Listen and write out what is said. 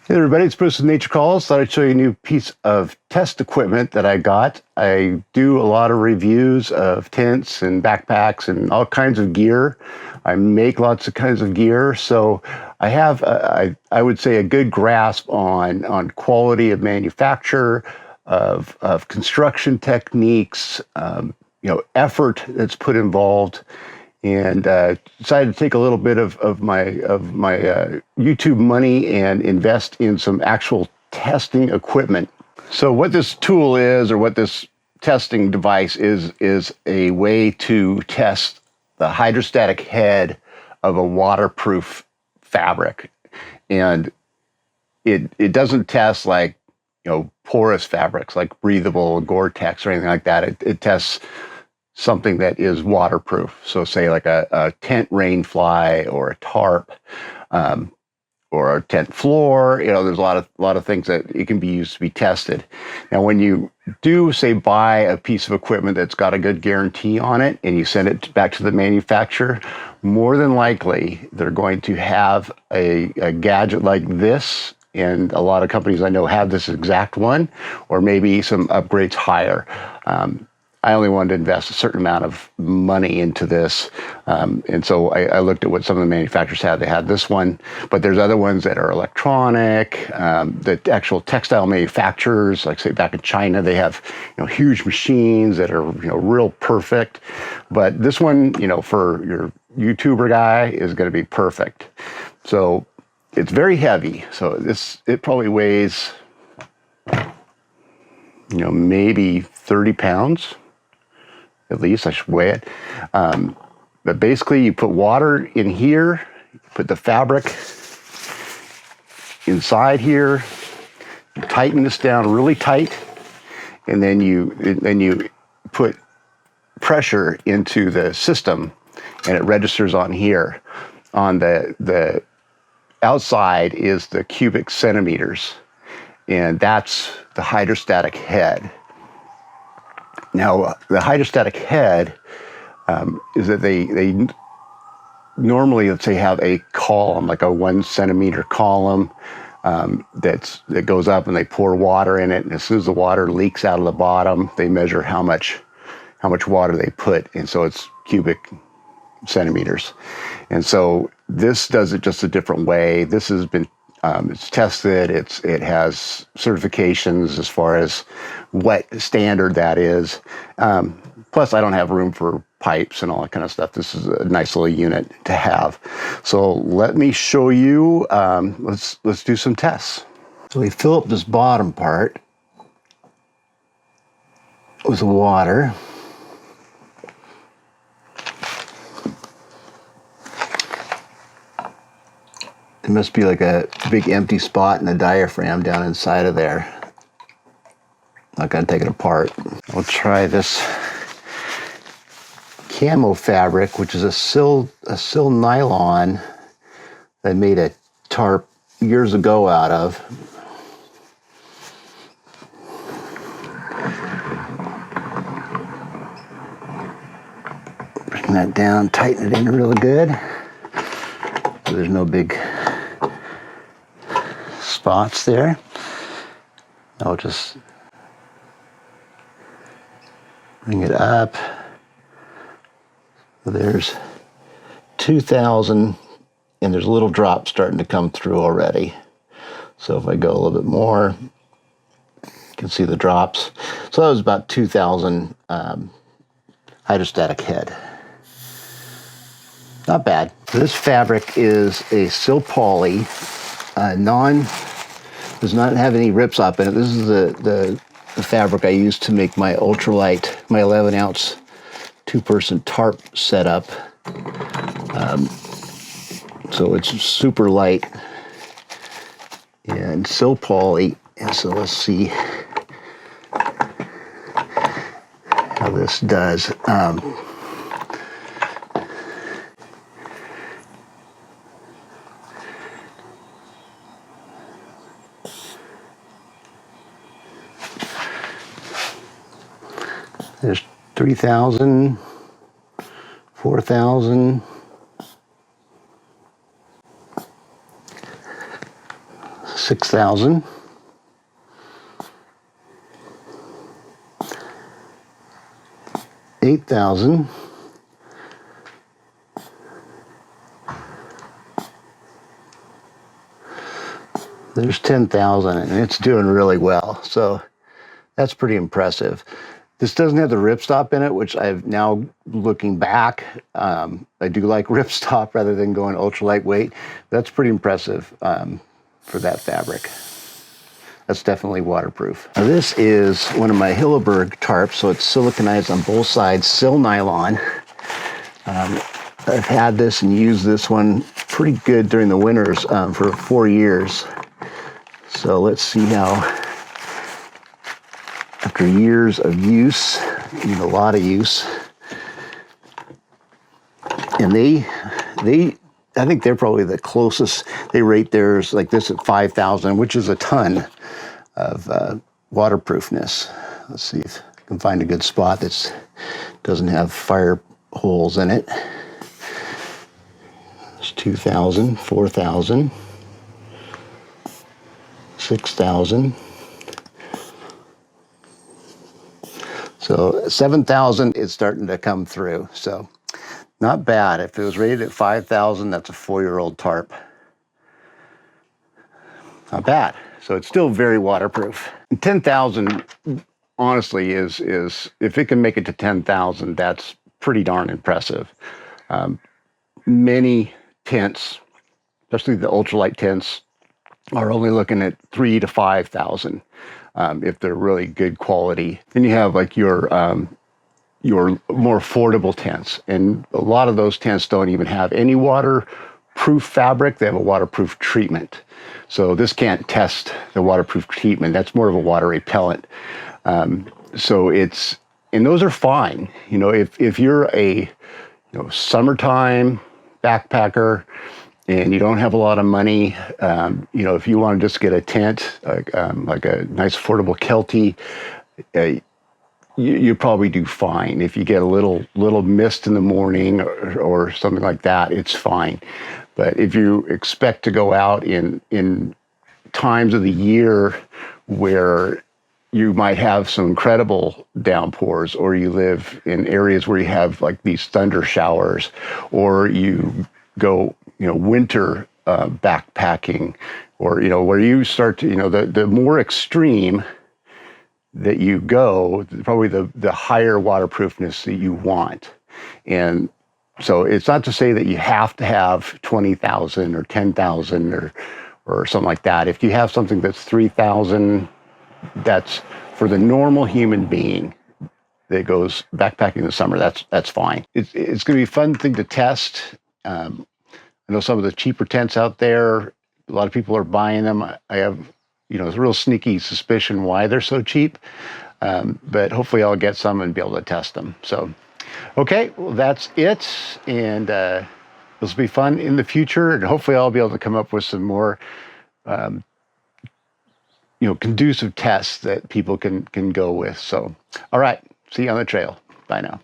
Hey everybody, it's Bruce with Nature Calls. Thought I'd show you a new piece of test equipment that I got. I do a lot of reviews of tents and backpacks and all kinds of gear. I make lots of kinds of gear, so I have, I would say, a good grasp on quality of manufacture, of construction techniques, effort that's put involved. And decided to take a little bit of my YouTube money and invest in some actual testing equipment. So what this tool is, or what this testing device is a way to test the hydrostatic head of a waterproof fabric. And it doesn't test like, porous fabrics like breathable, Gore-Tex or anything like that. It tests something that is waterproof. So say like a tent rain fly or a tarp, or a tent floor. There's a lot of things that it can be used to be tested. Now, when you do, say, buy a piece of equipment that's got a good guarantee on it and you send it back to the manufacturer, more than likely they're going to have a gadget like this. And a lot of companies I know have this exact one, or maybe some upgrades higher. I only wanted to invest a certain amount of money into this. And so I looked at what some of the manufacturers had. They had this one, but there's other ones that are electronic. The actual textile manufacturers, like say back in China, they have huge machines that are real perfect. But this one, for your YouTuber guy, is going to be perfect. So it's very heavy. So it probably weighs maybe 30 pounds. At least I should weigh it. But basically you put water in here, you put the fabric inside here, you tighten this down really tight, and then you put pressure into the system, and it registers on here. On the outside is the cubic centimeters, and that's the hydrostatic head. Now, the hydrostatic head is that they normally, let's say, have a column, like a 1 centimeter column that goes up, and they pour water in it. And as soon as the water leaks out of the bottom, they measure how much water they put, and so it's cubic centimeters. And so this does it just a different way. This has been it's tested. It has certifications as far as what standard that is. Plus, I don't have room for pipes and all that kind of stuff. This is a nice little unit to have. So let me show you. Let's do some tests. So we fill up this bottom part with water. There must be like a big empty spot in the diaphragm down inside of there. Not gonna take it apart. We'll try this camo fabric, which is a sil nylon that I made a tarp years ago out of. Bring that down, tighten it in really good, so there's no big spots there. I'll just bring it up. There's 2,000, and there's a little drop starting to come through already. So if I go a little bit more, you can see the drops. So that was about 2,000 hydrostatic head. Not bad. This fabric is a sil poly, does not have any ripstop in it. This is the fabric I used to make my ultralight, my 11-ounce two-person tarp setup. So it's super light and sil poly. And so let's see how this does. There's 3,000, 4,000. 6,000. 8,000. There's 10,000, and it's doing really well. So that's pretty impressive. This doesn't have the ripstop in it, which I've now, looking back, I do like ripstop rather than going ultra lightweight. That's pretty impressive for that fabric. That's definitely waterproof. Now this is one of my Hilleberg tarps, so it's siliconized on both sides, sil nylon. I've had this and used this one pretty good during the winters for 4 years. So let's see how, after years of use, a lot of use, and I think they're probably the closest. They rate theirs like this at 5,000, which is a ton of waterproofness. Let's see if I can find a good spot that doesn't have fire holes in it. It's 2,000, 4,000. 6,000. So 7,000 is starting to come through. So not bad. If it was rated at 5,000, that's a 4-year-old tarp. Not bad. So it's still very waterproof. 10,000, honestly, is if it can make it to 10,000, that's pretty darn impressive. Many tents, especially the ultralight tents, are only looking at 3,000 to 5,000 if they're really good quality. Then you have like your more affordable tents, and a lot of those tents don't even have any waterproof fabric. They have a waterproof treatment. So this can't test the waterproof treatment. That's more of a water repellent. So and those are fine. If you're a summertime backpacker, and you don't have a lot of money, if you want to just get a tent, like a nice affordable Kelty, you probably do fine. If you get a little mist in the morning or something like that, it's fine. But if you expect to go out in times of the year where you might have some incredible downpours, or you live in areas where you have like these thunder showers, or you go winter backpacking, or where you start to the more extreme that you go, probably the higher waterproofness that you want. And so it's not to say that you have to have 20,000 or 10,000 or something like that. If you have something that's 3,000, that's for the normal human being that goes backpacking in the summer. That's fine. It's going to be a fun thing to test. I know some of the cheaper tents out there, a lot of people are buying them. I have, a real sneaky suspicion why they're so cheap, but hopefully I'll get some and be able to test them. So, okay, well, that's it. And this will be fun in the future. And hopefully I'll be able to come up with some more, conducive tests that people can go with. So, all right, see you on the trail. Bye now.